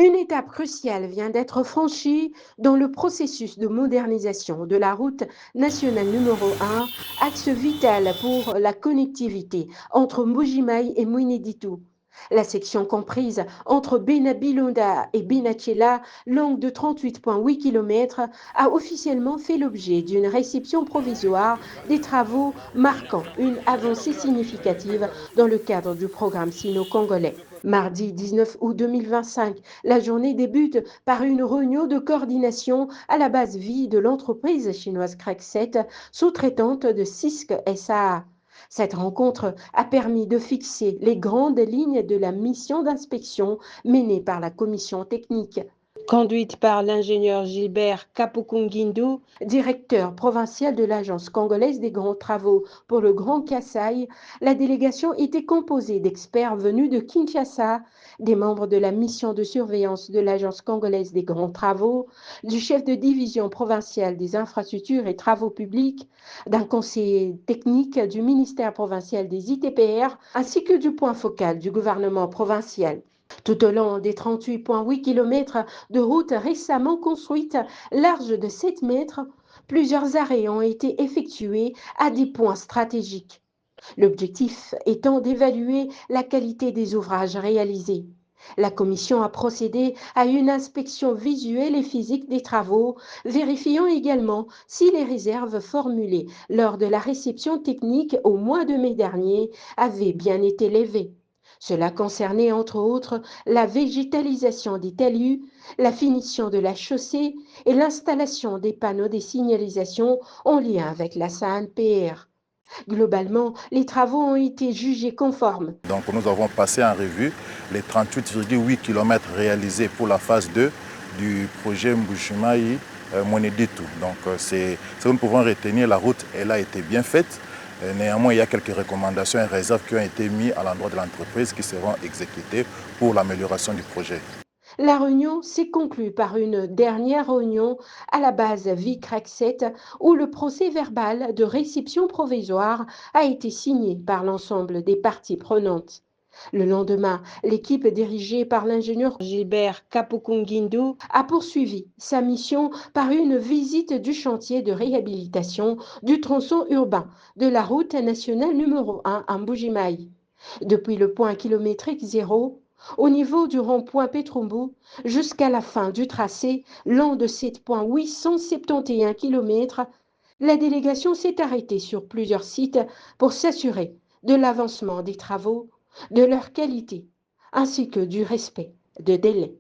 Une étape cruciale vient d'être franchie dans le processus de modernisation de la route nationale numéro 1, axe vital pour la connectivité entre Mbujimaï et Mouineditou. La section comprise entre Benabilonda et Benachela, longue de 38,8 km, a officiellement fait l'objet d'une réception provisoire des travaux marquant une avancée significative dans le cadre du programme sino-congolais. Mardi 19 août 2025, la journée débute par une réunion de coordination à la base vie de l'entreprise chinoise Crack7, sous-traitante de Cisco SA. Cette rencontre a permis de fixer les grandes lignes de la mission d'inspection menée par la commission technique. Conduite par l'ingénieur Gilbert Kapukungindu, directeur provincial de l'Agence congolaise des grands travaux pour le Grand Kasaï, la délégation était composée d'experts venus de Kinshasa, des membres de la mission de surveillance de l'Agence congolaise des grands travaux, du chef de division provinciale des infrastructures et travaux publics, d'un conseiller technique du ministère provincial des ITPR, ainsi que du point focal du gouvernement provincial. Tout au long des 38,8 km de route récemment construite, large de 7 mètres, plusieurs arrêts ont été effectués à des points stratégiques. L'objectif étant d'évaluer la qualité des ouvrages réalisés. La commission a procédé à une inspection visuelle et physique des travaux, vérifiant également si les réserves formulées lors de la réception technique au mois de mai dernier avaient bien été levées. Cela concernait entre autres la végétalisation des talus, la finition de la chaussée et l'installation des panneaux de signalisation en lien avec la SANPR. Globalement, les travaux ont été jugés conformes. Donc nous avons passé en revue les 38,8 km réalisés pour la phase 2 du projet Mbujimaï Mouineditou. Donc ce que nous pouvons retenir, la route elle a été bien faite. Néanmoins, il y a quelques recommandations et réserves qui ont été mises à l'endroit de l'entreprise qui seront exécutées pour l'amélioration du projet. La réunion s'est conclue par une dernière réunion à la base VICRAC7 où le procès-verbal de réception provisoire a été signé par l'ensemble des parties prenantes. Le lendemain, l'équipe dirigée par l'ingénieur Gilbert Kapukungindu a poursuivi sa mission par une visite du chantier de réhabilitation du tronçon urbain de la route nationale numéro 1 à Mbujimaï. Depuis le point kilométrique zéro, au niveau du rond-point Petrombo, jusqu'à la fin du tracé, long de 7,871 km, la délégation s'est arrêtée sur plusieurs sites pour s'assurer de l'avancement des travaux, de leur qualité, ainsi que du respect de délais.